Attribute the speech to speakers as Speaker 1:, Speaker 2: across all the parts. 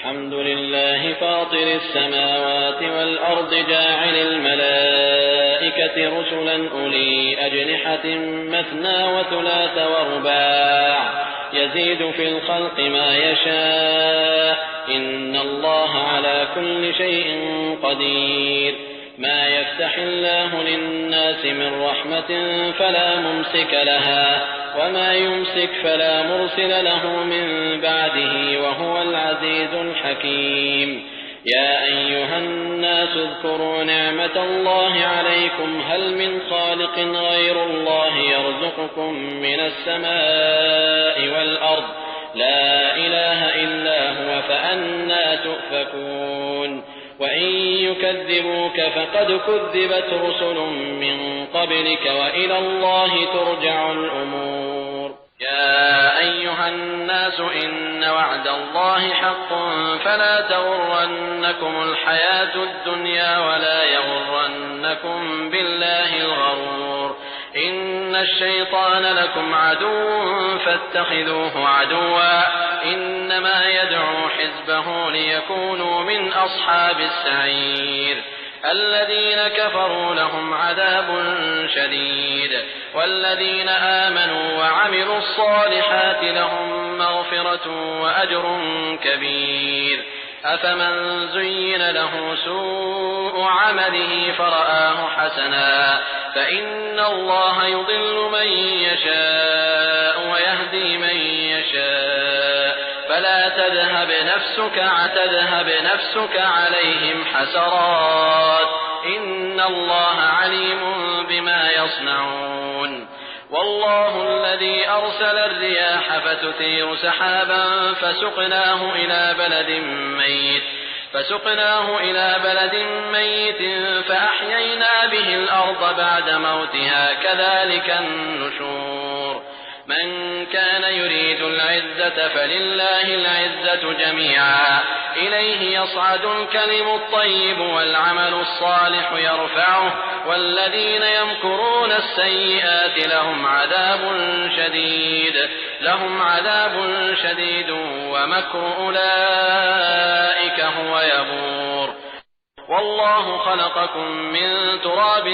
Speaker 1: الحمد لله فاطر السماوات والأرض جاعل الملائكة رسلا أولي أجنحة مثنى وثلاث ورباع يزيد في الخلق ما يشاء إن الله على كل شيء قدير. ما يفتح الله للناس من رحمة فلا ممسك لها وما يمسك فلا مرسل له من بعده وهو العزيز الحكيم. يا أيها الناس اذكروا نعمة الله عليكم هل من خالق غير الله يرزقكم من السماء والأرض لا إله إلا هو فأنى تؤفكون. وإن يكذبوك فقد كذبت رسل من قبلك وإلى الله ترجع الأمور. يا أيها الناس إن وعد الله حق فلا تغرنكم الحياة الدنيا ولا يغرنكم بالله الغرور. إن الشيطان لكم عدو فاتخذوه عدوا إنما يدعو حزبه ليكونوا من أصحاب السعير. الذين كفروا لهم عذاب شديد والذين آمنوا وعملوا الصالحات لهم مغفرة وأجر كبير. أفمن زين له سوء عمله فرآه حسنا فإن الله يضل من يشاء ويهدي من يشاء فلا تذهب نفسك عليهم حسرات إن الله عليم بما يصنعون. والله الذي أرسل الرياح فتثير سحابا فسقناه إلى بلد ميت فأحيينا به الأرض بعد موتها كذلك النشور. من كان يريد العزة فلله العزة جميعا إليه يصعد الكلم الطيب والعمل الصالح يرفعه والذين يمكرون السيئات لهم عذاب شديد ومكر أولئك هو يبور. والله خلقكم من تراب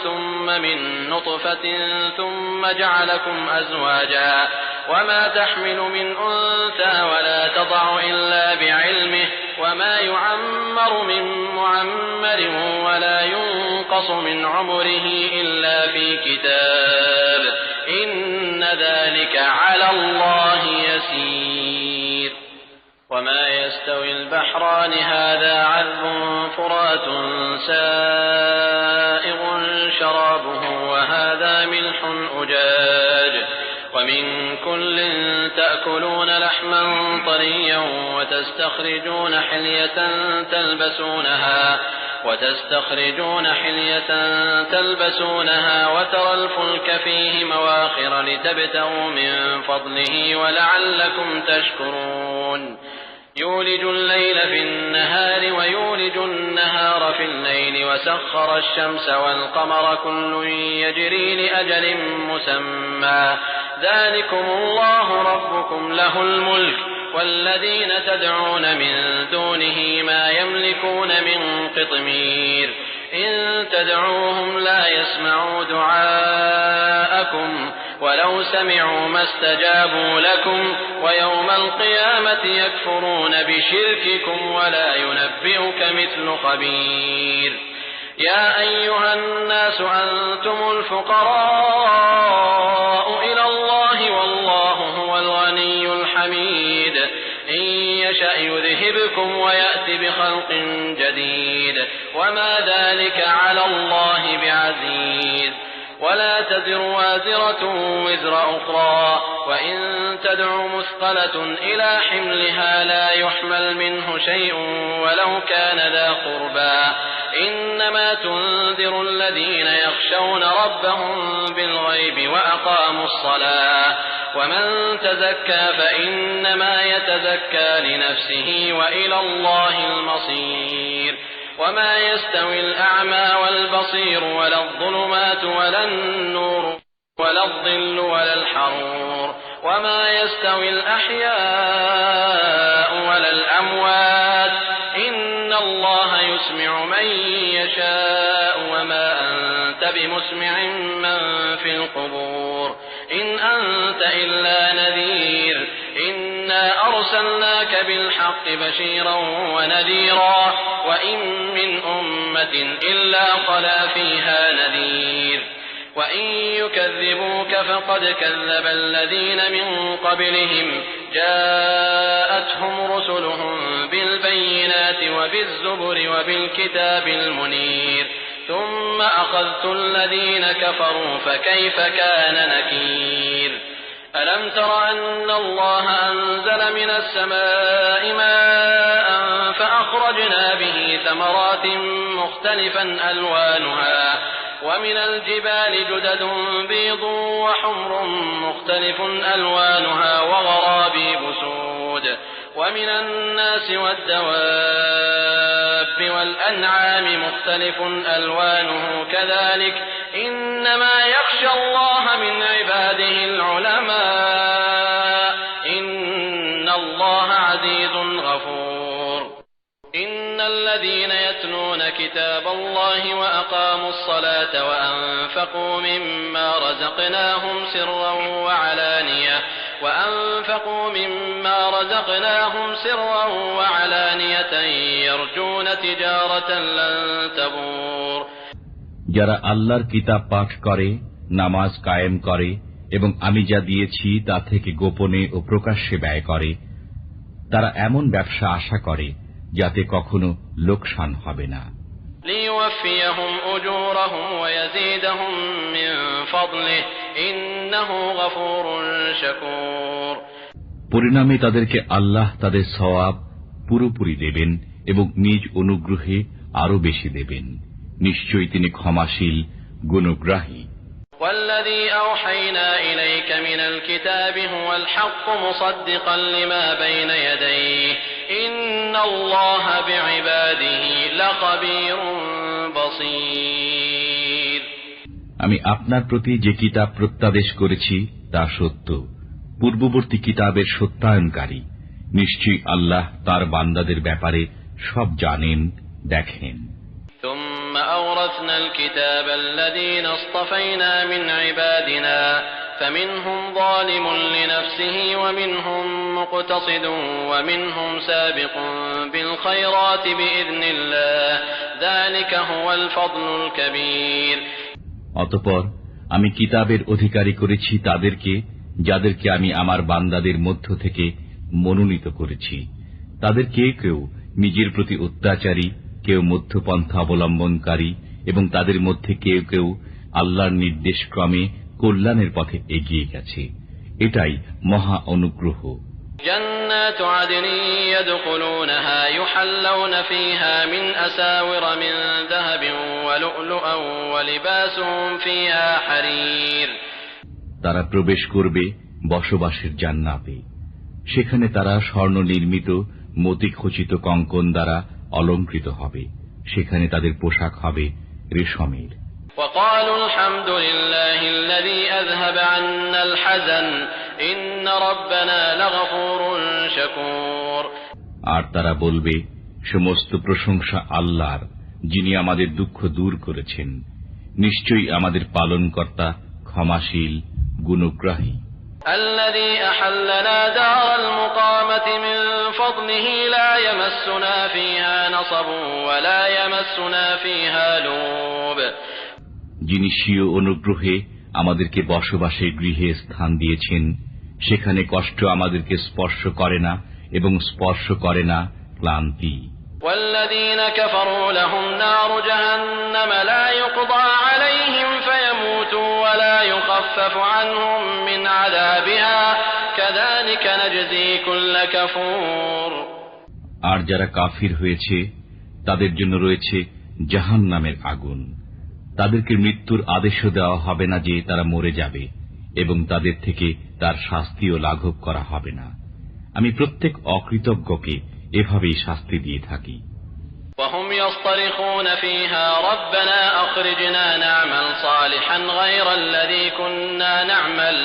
Speaker 1: ثم من نطفة ثم جعلكم أزواجا وما تحمل من أنثى ولا تضع إلا بعلمه وما يعمر من معمر ولا ينقص من عمره إلا في كتاب إن ذلك على الله يسير. وما يستوي البحران هذا عذب فرات سائغ شرابه وهذا ملح أجاج ومن كل تأكلون لحما طريا وتستخرجون حلية تلبسونها وترى الفلك فيه مواخر لتبتغوا من فضله ولعلكم تشكرون. يولج الليل في النهار ويولج النهار في الليل وسخر الشمس والقمر كل يجري لأجل مسمى ذلكم الله ربكم له الملك والذين تدعون من دونه ما يملكون من قطمير. إن تدعوهم لا يسمعوا دعاءكم ولو سمعوا ما استجابوا لكم ويوم القيامة يكفرون بشرككم ولا ينبئك مثل خبير. يا أيها الناس أنتم الفقراء إلى الله والله هو الغني الحميد. إن يشأ يذهبكم ويأتي بخلق جديد وما ذلك على الله بعزيز. ولا تزر وازرة وزر أخرى وإن تدع مثقلة إلى حملها لا يحمل منه شيء ولو كان ذا قربى إنما تنذر الذين يخشون ربهم بالغيب وأقاموا الصلاة ومن تزكى فإنما يتزكى لنفسه وإلى الله المصير. وما يستوي الأعمى والبصير ولا الظلمات ولا النور ولا الظل ولا الحرور وما يستوي الأحياء على الأموات إن الله يسمع من يشاء وما أنت بمسمع من في القبور إن أنت إلا نذير إنا أرسلناك بالحق بشيرا ونذيرا وإن من أمة إلا خلا فيها نذير وإن يكذبوك فقد كذب الذين من قبلهم جاءتهم رسلهم بالبينات وبالزبر وبالكتاب المنير ثم أخذت الذين كفروا فكيف كان نكير ألم تر أن الله أنزل من السماء ماء فأخرجنا به ثمرات مختلفا ألوانها ومن الجبال جدد بيض وحمر مختلف ألوانها وغرابيب سود ومن الناس والدواب والأنعام مختلف ألوانه كذلك إنما يخشى الله من عباده العلماء إن الله عزيز غفور إن الذين يتلون كتاب الله وأقاموا الصلاة وأنفقوا مما رزقناهم سرا وعلانية يرجون تجارة لن تبور
Speaker 2: যারা আল্লাহর কিতাব পাঠ করে, নামাজ কায়েম করে এবং আমি যা দিয়েছি তা থেকে গোপনে ও প্রকাশ্যে ব্যয় করে, তারা এমন ব্যবসা আশা করে যাতে কখনো লোকসান হবে না।
Speaker 1: ليوفيهم أجورهم ويزيدهم من فضله إنه غفور شكور
Speaker 2: পরিণামে তাদেরকে আল্লাহ তাদের সওয়াব পুরোপুরি দেবেন এবং নিজ অনুগ্রহে আরো বেশি দেবেন। নিশ্চয়ই তিনি ক্ষমাশীল, গুণগ্রাহী।
Speaker 1: والذي أوحينا إليك من الكتاب هو الحق مصدقا لما بين يديه إن الله بعباده لخبير بصير
Speaker 2: আমি আপনার প্রতি যে কিতাব প্রত্যাদেশ করেছি তা সত্য, পূর্ববর্তী কিতাবের সত্যায়নকারী। নিশ্চয়ই আল্লাহ তার বান্দাদের ব্যাপারে সব জানেন, দেখেন।
Speaker 1: ثم أورثنا الكتاب الذين اصطفينا من عبادنا فمنهم ظالم لنفسه ومنهم مقتصد ومنهم سابق بالخيرات بإذن الله ذلك هو الفضل الكبير
Speaker 2: অতঃপর আমি কিতাবের অধিকারী করেছি তাদেরকে, যাদেরকে আমি আমার বান্দাদের মধ্য থেকে মনোনীত করেছি। তাদের কেউ কেউ নিজের প্রতি অত্যাচারী, কেউ মধ্যপন্থা অবলম্বনকারী এবং তাদের মধ্যে কেউ কেউ আল্লাহর নির্দেশ ক্রমে কল্যাণের পথে এগিয়ে গেছে। এটাই মহা অনুগ্রহ।
Speaker 1: جنات عدن يدخلونها يحلون فيها من أساور من ذهب ولؤلؤا ولباسهم فيها حرير
Speaker 2: তারা প্রবেশ করবে বসবাসের জান্নাতে। সেখানে তারা স্বর্ণ নির্মিত মতিখচিত কঙ্কন দ্বারা অলঙ্কৃত হবে। সেখানে তাদের পোশাক হবে রেশমের।
Speaker 1: وقالوا الحمد لله الذي أذهب عنا الحزن إن ربنا لغفور شكور
Speaker 2: আর তারা বলবে, সমস্ত প্রশংসা আল্লাহর, যিনি আমাদের দুঃখ দূর করেছেন। নিশ্চয়ই আমাদের পালনকর্তা ক্ষমাশীল, গুণগ্রাহী।
Speaker 1: الذي أحلنا دار المقامة من فضله لا يمسنا فيها نصب ولا يمسنا فيها لوب
Speaker 2: যিনি স্বীয় অনুগ্রহে আমাদেরকে বসবাসের গৃহে স্থান দিয়েছেন, সেখানে কষ্ট আমাদেরকে স্পর্শ করে না এবং স্পর্শ করে না ক্লান্তি।
Speaker 1: والذين كفروا لهم نار جهنم لا يقضى عليهم فيموتوا ولا يخفف عنهم من عذابها كذلك نجزي كل كفور
Speaker 2: আর যারা কাফির হয়েছে তাদের জন্য রয়েছে জাহান্নামের আগুন। তাদেরকে মৃত্যুর আদেশও দেওয়া হবে না যে তারা মরে যাবে, এবং তাদের থেকে তার শাস্তিও লাঘব করা হবে না। আমি প্রত্যেক অকৃতজ্ঞকে এভাবেই শাস্তি দিয়ে থাকি।
Speaker 1: وهم يصطرخون فيها ربنا أخرجنا نعمل صالحا غير الذي كنا نعمل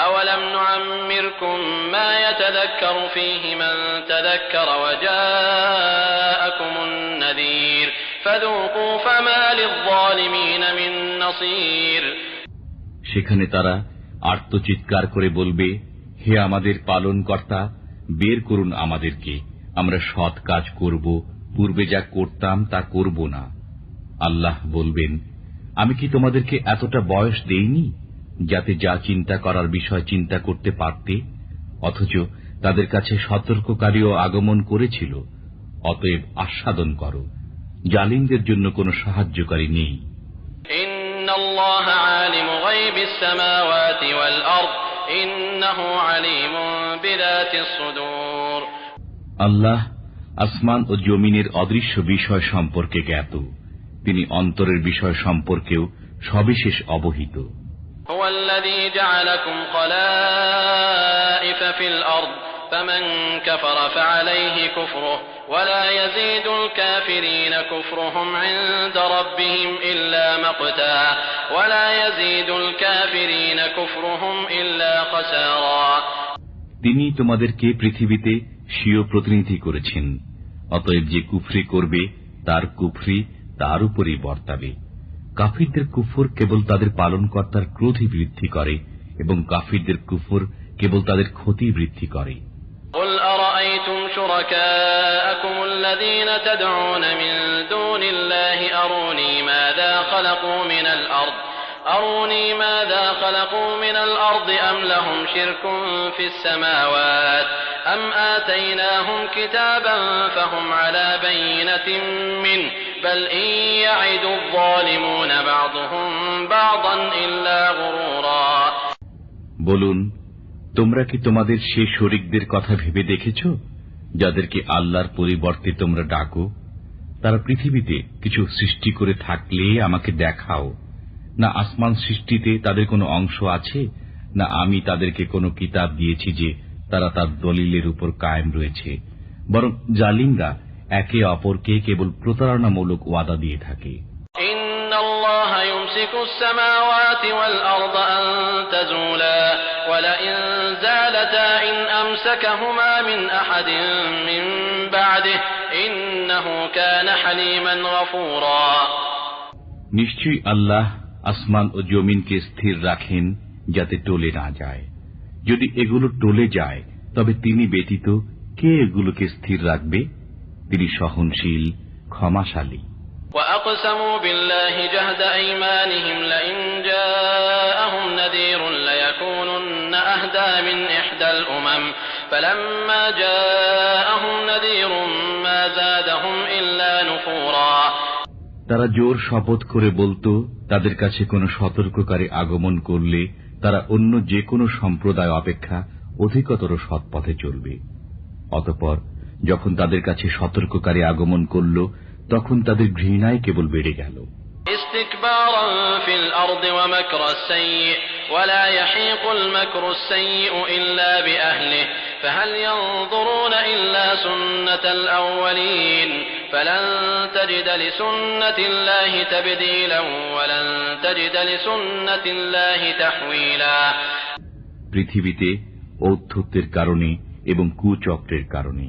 Speaker 1: أولم نعمركم ما يتذكر فيه من تذكر وجاءكم النذير فذوقوا فما للظالمين من نصير।
Speaker 2: সেখানে তারা আর্তচিৎকার করে বলবে, হে আমাদের পালনকর্তা, বের করুন আমাদেরকে, আমরা সৎ কাজ করব, পূর্বে যা করতাম তা করব না। আল্লাহ বলবেন, আমি কি তোমাদেরকে এতটা বয়স দেইনি যাতে যা চিন্তা করার বিষয় চিন্তা করতে পারতে? অথচ তাদের কাছে সতর্ককারীও আগমন করেছিল। অতএব আস্বাদন করো, জালিমদের জন্য কোনো সাহায্যকারী নেই।
Speaker 1: ইন্নাল্লাহা আলিমু গায়বিস সামাওয়াতি ওয়াল আরদ ইন্নাহু আলিমুন বিযাতিস সুদূর।
Speaker 2: আল্লাহ আসমান ও জমিনের অদৃশ্য বিষয় সম্পর্কে জ্ঞাত, তিনি অন্তরের বিষয় সম্পর্কেও সবিশেষ অবহিত।
Speaker 1: হুয়াল্লাযী জা'আলাকুম খলাইফা ফিল আরদ ফামান কাফারা ফা'আলাইহি কুফরুহু ওয়া লা ইয়াযীদুল কাফিরিনা কুফরুহুম 'ইনদা রাব্বিহিম ইল্লা মাকতা ওয়া লা ইয়াযীদুল কাফিরিনা কুফরুহুম ইল্লা খাসারা।
Speaker 2: তিনি তোমাদেরকে পৃথিবীতে স্বীয় প্রতিনিধি করেছেন, অতএব যে কুফরি করবে তার কুফরি তার উপরেই বর্তাবে। কাফিরদের কুফর কেবল তাদের পালনকর্তার ক্রোধই বৃদ্ধি করে এবং কাফিরদের কুফর কেবল তাদের ক্ষতি বৃদ্ধি করে।
Speaker 1: قل أرأيتم شركاءكم الذين تدعون من دون الله أروني ماذا خلقوا من الأرض أم لهم شرك في السماوات أم آتيناهم كتابا فهم على بينة منه بل إن يعد الظالمون بعضهم بعضا إلا غرورا।
Speaker 2: বলুন, তোমরা কি তোমাদের সে শরীকদের কথা ভেবে দেখেছ যাদেরকে আল্লাহর পরিবর্তে তোমরা ডাকো? তারা পৃথিবীতে কিছু সৃষ্টি করে থাকলে আমাকে দেখাও। না আসমান সৃষ্টিতে তাদের কোনো অংশ আছে, না আমি তাদেরকে কোনো কিতাব দিয়েছি যে তারা তার দলিলের উপর কায়েম রয়েছে। বরং জালিমরা একে অপরকে কেবল প্রতারণামূলক ওয়াদা দিয়ে থাকে।
Speaker 1: ইন্নাল্লাহা ইউমসিকুস সামাওয়াতি ওয়াল আরদা আন তাজুলা ওয়া লা ইন যালাতা ইন আমসাকাহুমা মিন আহাদিন মিন বা'দিহি ইন্নাহু কানা হালিমান গফুরা।
Speaker 2: নিশ্চয়ই আল্লাহ আসমান ও জমিনকে স্থির রাখেন যাতে টলে না যায়। যদি এগুলো টলে যায় তবে তিনি ব্যতীত কে এগুলোকে স্থির রাখবে? তিনি সহনশীল, ক্ষমাশালী।
Speaker 1: وأقسموا بالله جهد أيمانهم لئن جاءهم نذير ليكونن أهدى من إحدى الأمم فلما جاءهم نذير ما زادهم إلا نفورا।
Speaker 2: তারা জোর শপথ করে বলতো, তাদের কাছে কোনো সতর্ককারী আগমন করলে তারা অন্য যে কোনো সম্প্রদায় অপেক্ষা অধিকতর সৎপথে চলবে। অতঃপর যখন তাদের কাছে সতর্ককারী আগমন করল তখন তাদের ঘৃণায় কেবল বেড়ে গেল।
Speaker 1: ইস্তিকবারান ফিল আরদি ওয়া মাকরাস সাইয়্যি ওয়া লা ইয়াহিকুল মাকরুস সাইয়্যু ইল্লা বিআহলিহি ফাহাল ইয়ানজুরুনা ইল্লা সুন্নাতাল আউওয়ালিন ফালান তাজিদা লিসুন্নাতিল্লাহি তাবদীলান ওয়া লান তাজিদা লিসুন্নাতিল্লাহি তাহওয়িলা।
Speaker 2: পৃথিবীতে ঔদ্ধত্যের কারণে এবং কুচক্রের কারণে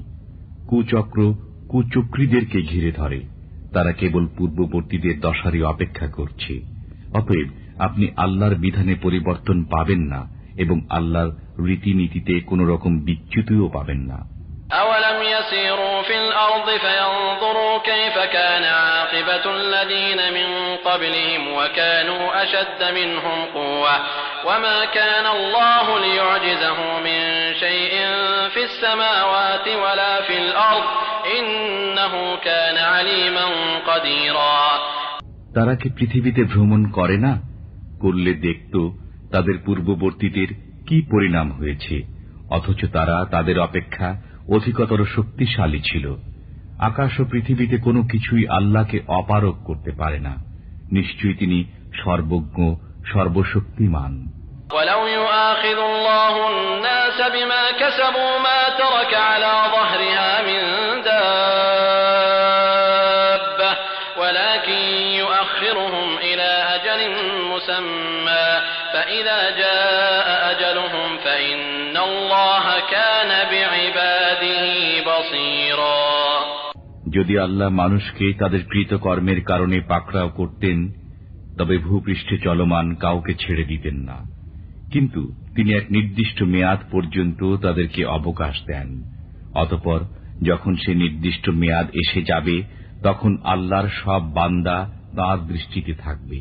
Speaker 2: কুচক্র কুচক্রীদেরকে ঘিরে ধরে, তারা কেবল পূর্ববর্তীদের দশারই অপেক্ষা করছে। অতএব আপনি আল্লাহর বিধানে পরিবর্তন পাবেন না এবং আল্লাহর রীতিনীতিতে কোন রকম বিচ্যুতিও পাবেন না।
Speaker 1: أولم يسيروا في الأرض فينظروا كيف كان عاقبة الذين من قبلهم وكانوا أشد منهم قوة وما كان الله ليعجزه من شيء في السماوات ولا في الأرض إنه كان عليما قديرا।
Speaker 2: তারা কি পৃথিবীতে ভ্রমণ করে না? করলে দেখত তাদের পূর্ববর্তীদের কি পরিণাম হয়েছে, অথচ তারা তাদের অপেক্ষা অধিকতর শক্তিশালী ছিল। আকাশ ও পৃথিবীতে কোনো কিছুই আল্লাহকে অপারগ করতে পারে না। নিশ্চয়ই তিনি সর্বজ্ঞ, সর্বশক্তিমান।
Speaker 1: ولو يؤاخذ الله الناس بما كسبوا ما ترك على ظهرها من دابة ولكن يؤخرهم إلى أجل مسمى فإذا جاء أجلهم
Speaker 2: যদি আল্লাহ মানুষকে তাদের কৃতকর্মের কারণে পাকড়াও করতেন তবে ভূপৃষ্ঠে চলমান কাউকে ছেড়ে দিতেন না, কিন্তু তিনি এক নির্দিষ্ট মেয়াদ পর্যন্ত তাদেরকে অবকাশ দেন। অতঃপর যখন সে নির্দিষ্ট মেয়াদ এসে যাবে তখন আল্লাহর সব বান্দা তাঁর দৃষ্টিতে থাকবে।